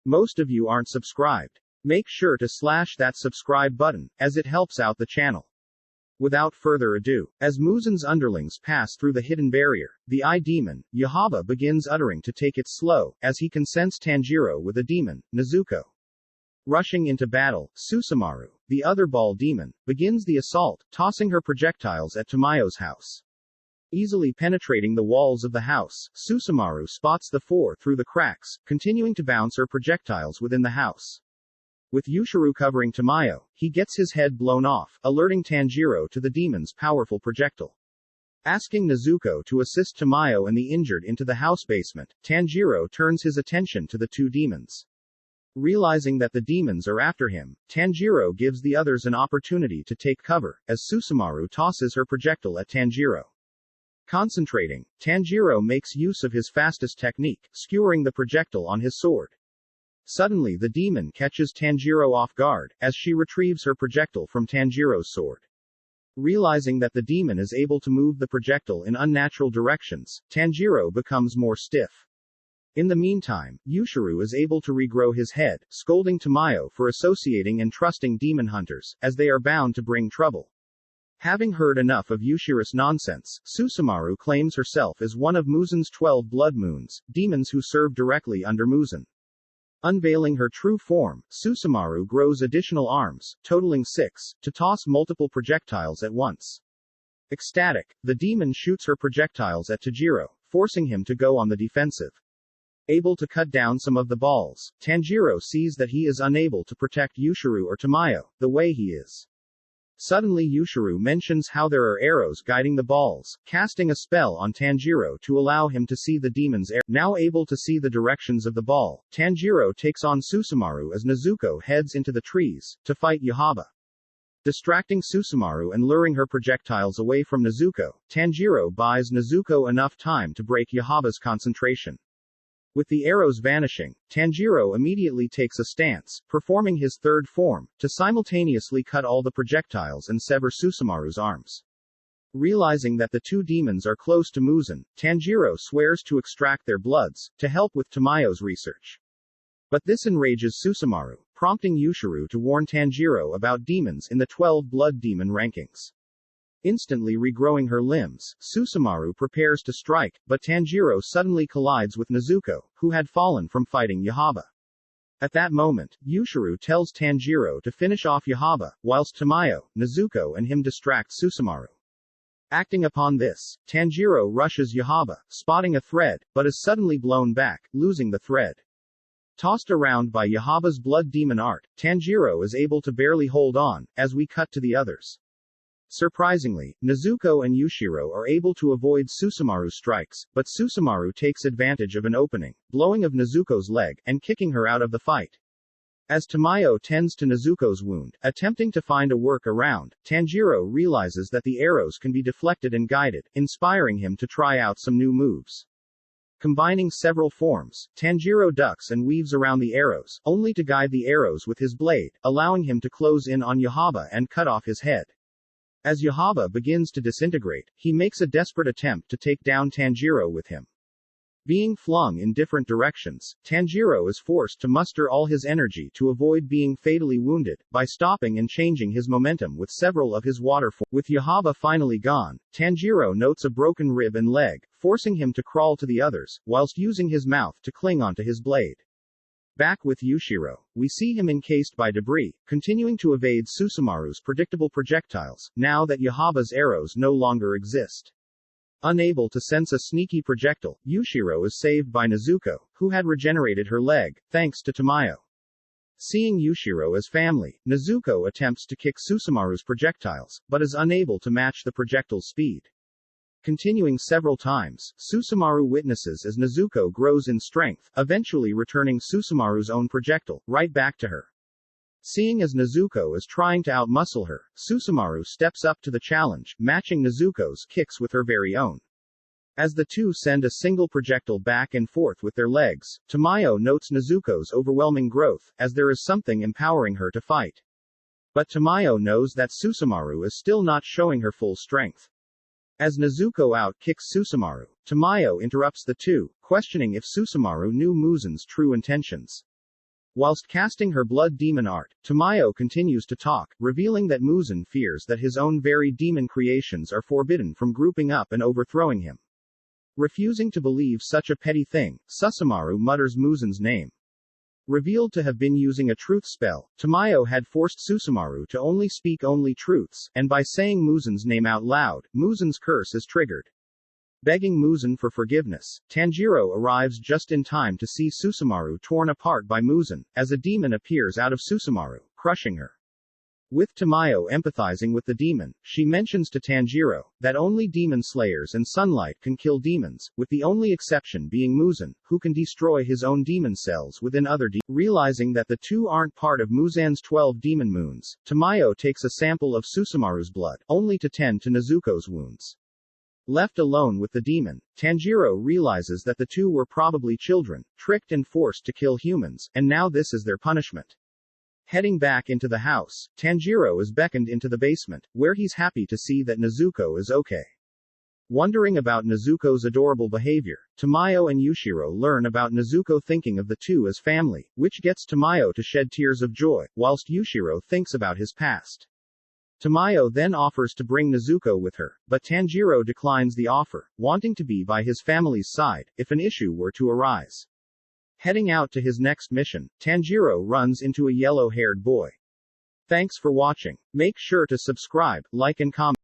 Most of you aren't subscribed. Make sure to slash that subscribe button, as it helps out the channel. Without further ado, as Muzans' underlings pass through the hidden barrier, the eye demon, Yahaba, begins uttering to take it slow, as he can sense Tanjiro with a demon, Nezuko. Rushing into battle, Susumaru, the other ball demon, begins the assault, tossing her projectiles at Tamayo's house. Easily penetrating the walls of the house, Susumaru spots the four through the cracks, continuing to bounce her projectiles within the house. With Yushiro covering Tamayo, he gets his head blown off, alerting Tanjiro to the demon's powerful projectile. Asking Nezuko to assist Tamayo and the injured into the house basement, Tanjiro turns his attention to the two demons. Realizing that the demons are after him, Tanjiro gives the others an opportunity to take cover, as Susumaru tosses her projectile at Tanjiro. Concentrating, Tanjiro makes use of his fastest technique, skewering the projectile on his sword. Suddenly the demon catches Tanjiro off guard, as she retrieves her projectile from Tanjiro's sword. Realizing that the demon is able to move the projectile in unnatural directions, Tanjiro becomes more stiff. In the meantime, Yushiro is able to regrow his head, scolding Tamayo for associating and trusting demon hunters, as they are bound to bring trouble. Having heard enough of Yushiro's nonsense, Susumaru claims herself as one of Muzan's 12 blood moons, demons who serve directly under Muzan. Unveiling her true form, Susumaru grows additional arms, totaling 6, to toss multiple projectiles at once. Ecstatic, the demon shoots her projectiles at Tanjiro, forcing him to go on the defensive. Able to cut down some of the balls, Tanjiro sees that he is unable to protect Yushiro or Tamayo, the way he is. Suddenly Yushiro mentions how there are arrows guiding the balls, casting a spell on Tanjiro to allow him to see the demon's arrow. Now able to see the directions of the ball, Tanjiro takes on Susumaru as Nezuko heads into the trees, to fight Yahaba. Distracting Susumaru and luring her projectiles away from Nezuko, Tanjiro buys Nezuko enough time to break Yahaba's concentration. With the arrows vanishing, Tanjiro immediately takes a stance, performing his third form, to simultaneously cut all the projectiles and sever Susumaru's arms. Realizing that the two demons are close to Muzan, Tanjiro swears to extract their bloods, to help with Tamayo's research. But this enrages Susumaru, prompting Yushiro to warn Tanjiro about demons in the 12 blood demon rankings. Instantly regrowing her limbs, Susumaru prepares to strike, but Tanjiro suddenly collides with Nezuko, who had fallen from fighting Yahaba. At that moment, Yushiro tells Tanjiro to finish off Yahaba, whilst Tamayo, Nezuko and him distract Susumaru. Acting upon this, Tanjiro rushes Yahaba, spotting a thread, but is suddenly blown back, losing the thread. Tossed around by Yahaba's blood demon art, Tanjiro is able to barely hold on, as we cut to the others. Surprisingly, Nezuko and Yushiro are able to avoid Susumaru's strikes, but Susumaru takes advantage of an opening, blowing of Nezuko's leg, and kicking her out of the fight. As Tamayo tends to Nezuko's wound, attempting to find a work around, Tanjiro realizes that the arrows can be deflected and guided, inspiring him to try out some new moves. Combining several forms, Tanjiro ducks and weaves around the arrows, only to guide the arrows with his blade, allowing him to close in on Yahaba and cut off his head. As Yahaba begins to disintegrate, he makes a desperate attempt to take down Tanjiro with him. Being flung in different directions, Tanjiro is forced to muster all his energy to avoid being fatally wounded, by stopping and changing his momentum with several of his water forms. With Yahaba finally gone, Tanjiro notes a broken rib and leg, forcing him to crawl to the others, whilst using his mouth to cling onto his blade. Back with Yushiro, we see him encased by debris, continuing to evade Susumaru's predictable projectiles, now that Yahaba's arrows no longer exist. Unable to sense a sneaky projectile, Yushiro is saved by Nezuko, who had regenerated her leg, thanks to Tamayo. Seeing Yushiro as family, Nezuko attempts to kick Susumaru's projectiles, but is unable to match the projectile's speed. Continuing several times, Susumaru witnesses as Nezuko grows in strength, eventually returning Susumaru's own projectile, right back to her. Seeing as Nezuko is trying to outmuscle her, Susumaru steps up to the challenge, matching Nezuko's kicks with her very own. As the two send a single projectile back and forth with their legs, Tamayo notes Nezuko's overwhelming growth, as there is something empowering her to fight. But Tamayo knows that Susumaru is still not showing her full strength. As Nezuko out-kicks Susumaru, Tamayo interrupts the two, questioning if Susumaru knew Muzan's true intentions. Whilst casting her blood demon art, Tamayo continues to talk, revealing that Muzan fears that his own very demon creations are forbidden from grouping up and overthrowing him. Refusing to believe such a petty thing, Susumaru mutters Muzan's name. Revealed to have been using a truth spell, Tamayo had forced Susumaru to only speak only truths, and by saying Muzan's name out loud, Muzan's curse is triggered. Begging Muzan for forgiveness, Tanjiro arrives just in time to see Susumaru torn apart by Muzan, as a demon appears out of Susumaru, crushing her. With Tamayo empathizing with the demon, she mentions to Tanjiro that only demon slayers and sunlight can kill demons, with the only exception being Muzan, who can destroy his own demon cells within other Realizing that the two aren't part of Muzan's 12 demon moons, Tamayo takes a sample of Susumaru's blood, only to tend to Nezuko's wounds. Left alone with the demon, Tanjiro realizes that the two were probably children, tricked and forced to kill humans, and now this is their punishment. Heading back into the house, Tanjiro is beckoned into the basement, where he's happy to see that Nezuko is okay. Wondering about Nezuko's adorable behavior, Tamayo and Yushiro learn about Nezuko thinking of the two as family, which gets Tamayo to shed tears of joy, whilst Yushiro thinks about his past. Tamayo then offers to bring Nezuko with her, but Tanjiro declines the offer, wanting to be by his family's side, if an issue were to arise. Heading out to his next mission, Tanjiro runs into a yellow-haired boy. Thanks for watching. Make sure to subscribe, like and comment.